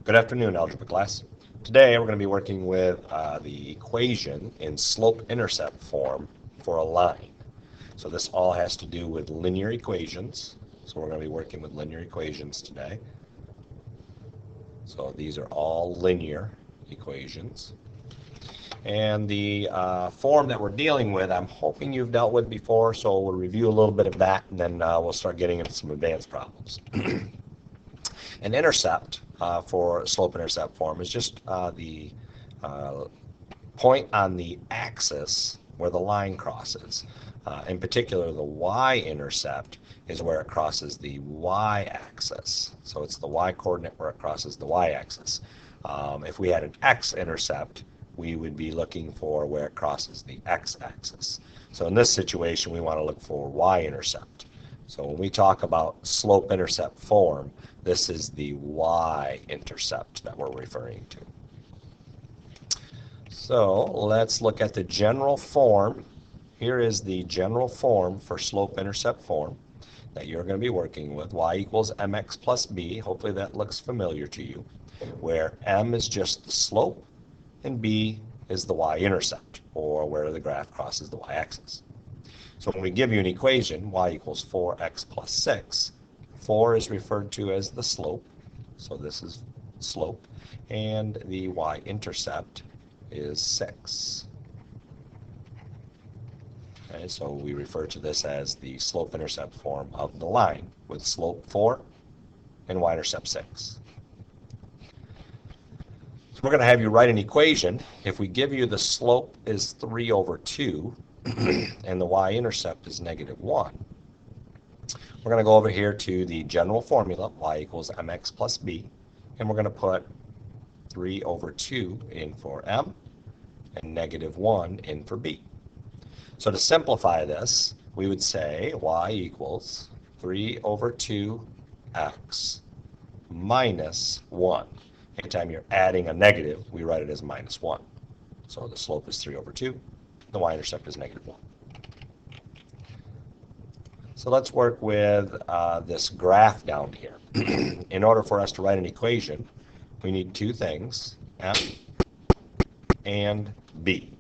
Good afternoon, algebra class. Today we're going to be working with the equation in slope-intercept form for a line. So this all has to do with linear equations. So we're going to be working with linear equations today. So these are all linear equations. And the form that we're dealing with, I'm hoping you've dealt with before, so we'll review a little bit of that, and then we'll start getting into some advanced problems. An intercept for slope-intercept form is just the point on the axis where the line crosses. In particular, the y-intercept is where it crosses the y-axis. So it's the y-coordinate where it crosses the y-axis. If we had an x-intercept, we would be looking for where it crosses the x-axis. So in this situation, we want to look for y-intercept. So when we talk about slope-intercept form, this is the y-intercept that we're referring to. So let's look at the general form. Here is the general form for slope-intercept form that you're going to be working with. Y equals mx plus b. Hopefully that looks familiar to you, where m is just the slope and b is the y-intercept, or where the graph crosses the y-axis. So when we give you an equation, y equals 4x plus 6, 4 is referred to as the slope, so this is slope, and the y-intercept is 6. Okay, so we refer to this as the slope-intercept form of the line, with slope 4 and y-intercept 6. So we're going to have you write an equation. If we give you the slope is 3 over 2, and the y-intercept is -1, we're going to go over here to the general formula, y equals mx plus b, and we're going to put 3 over 2 in for m and -1 in for b. So to simplify this, we would say y equals 3 over 2x minus 1. Anytime you're adding a negative, we write it as -1. So the slope is 3 over 2. The y-intercept is -1. So let's work with this graph down here. In order for us to write an equation, we need two things, m and b.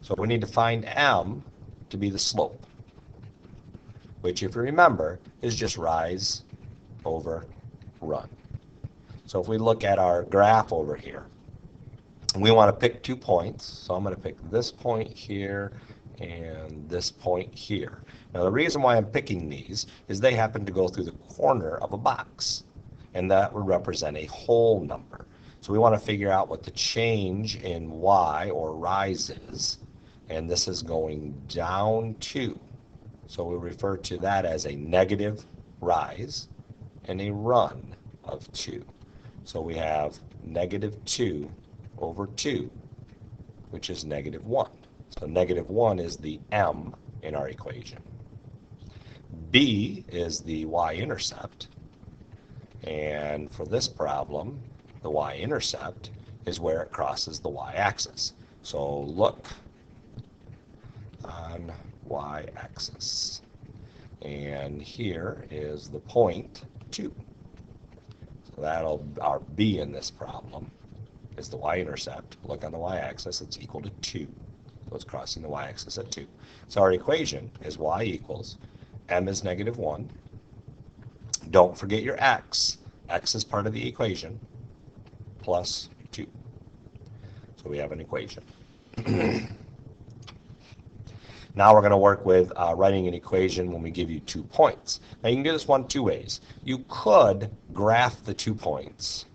So we need to find m to be the slope, which, if you remember, is just rise over run. So if we look at our graph over here, we want to pick 2 points. So I'm going to pick this point here and this point here. Now the reason why I'm picking these is they happen to go through the corner of a box, and that would represent a whole number. So we want to figure out what the change in y, or rise, is, and this is going down 2. So we refer to that as a negative rise and a run of 2. So we have -2 over 2, which is -1. So -1 is the m in our equation. B is the y-intercept, and for this problem, the y-intercept is where it crosses the y-axis. So look on y-axis, and here is the point 2. So that'll, our b in this problem is the y-intercept. Look on the y-axis, it's equal to 2. So it's crossing the y-axis at 2. So our equation is y equals m is -1. Don't forget your x. X is part of the equation, plus 2. So we have an equation. Now we're going to work with writing an equation when we give you 2 points. Now you can do this one 2 ways. You could graph the 2 points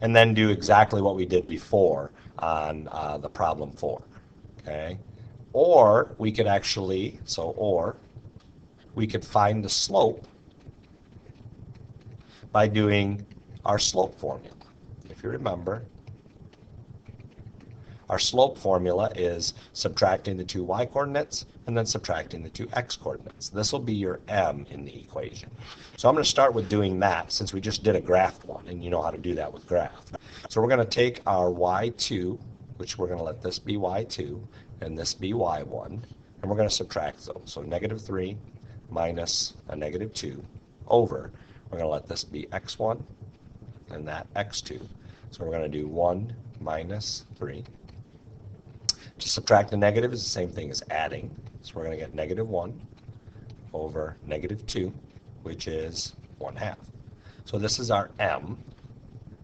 and then do exactly what we did before on the problem 4. Okay? Or we could actually, we could find the slope by doing our slope formula. If you remember, our slope formula is subtracting the 2 y-coordinates and then subtracting the 2 x-coordinates. This will be your m in the equation. So I'm going to start with doing that, since we just did a graphed one, and you know how to do that with graph. So we're going to take our y2, which we're going to let this be y2, and this be y1, and we're going to subtract those. So -3 minus a -2 over. We're going to let this be x1 and that x2. So we're going to do 1 minus 3. To subtract the negative is the same thing as adding. So we're going to get negative 1 over negative 2, which is 1/2. So this is our m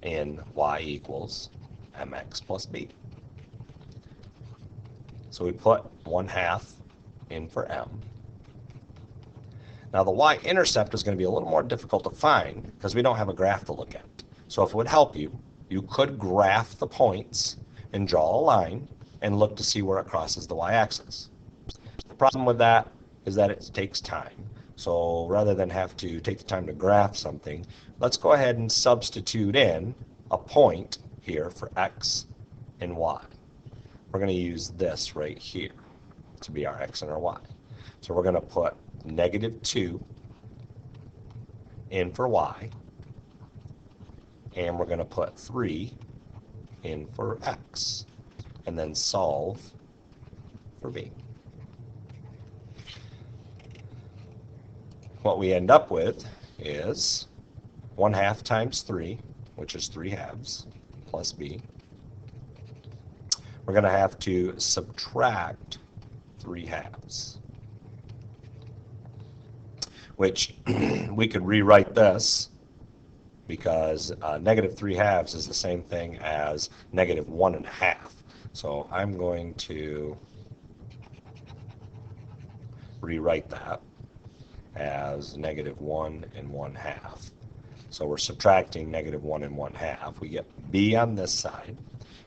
in y equals mx plus b. So we put 1/2 in for m. Now the y-intercept is going to be a little more difficult to find because we don't have a graph to look at. So if it would help you, you could graph the points and draw a line and look to see where it crosses the y-axis. The problem with that is that it takes time. So rather than have to take the time to graph something, let's go ahead and substitute in a point here for x and y. We're going to use this right here to be our x and our y. So we're going to put negative 2 in for y, and we're going to put 3 in for x, and then solve for b. What we end up with is 1/2 times 3, which is 3/2, plus b. We're going to have to subtract 3/2, which we could rewrite this because negative 3/2 is the same thing as negative 1/2. So I'm going to rewrite that as negative 1 1/2. So we're subtracting negative 1 1/2. We get b on this side,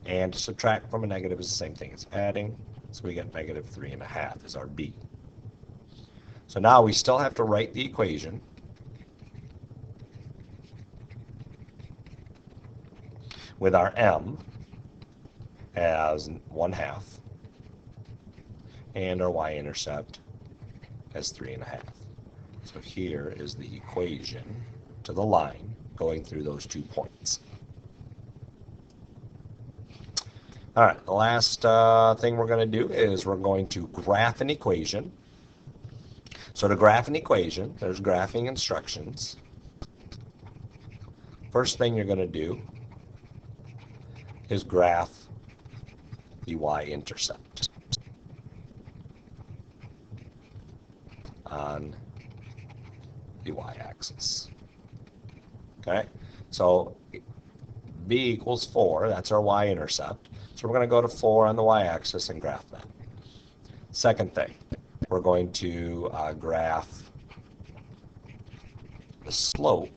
and to subtract from a negative is the same thing as adding, so we get negative 3 1/2 is our b. So now we still have to write the equation with our m as 1/2 and our y-intercept as 3 1/2. So here is the equation to the line going through those 2 points. All right, the last thing we're going to do is we're going to graph an equation. So to graph an equation, there's graphing instructions. First thing you're going to do is graph the y-intercept on the y-axis. Okay, so b equals 4, that's our y-intercept. So we're going to go to 4 on the y-axis and graph that. Second thing, we're going to graph the slope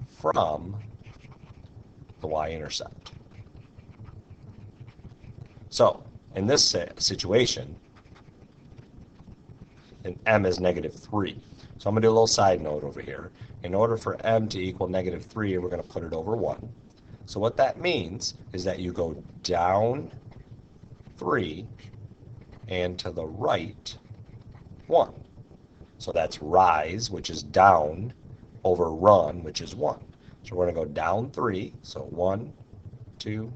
from the y-intercept. So in this situation, and m is negative 3. So I'm going to do a little side note over here. In order for m to equal negative 3, we're going to put it over 1. So what that means is that you go down 3 and to the right 1. So that's rise, which is down, over run, which is 1. So we're going to go down 3, so 1, 2,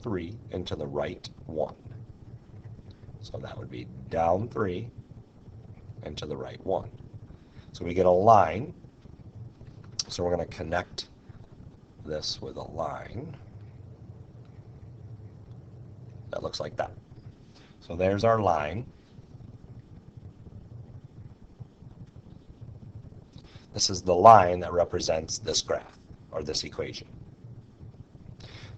3, and to the right 1. So that would be down 3 and to the right 1. So we get a line. So we're going to connect this with a line that looks like that. So there's our line. This is the line that represents this graph or this equation.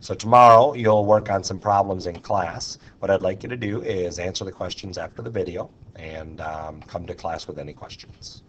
So tomorrow you'll work on some problems in class. What I'd like you to do is answer the questions after the video and come to class with any questions.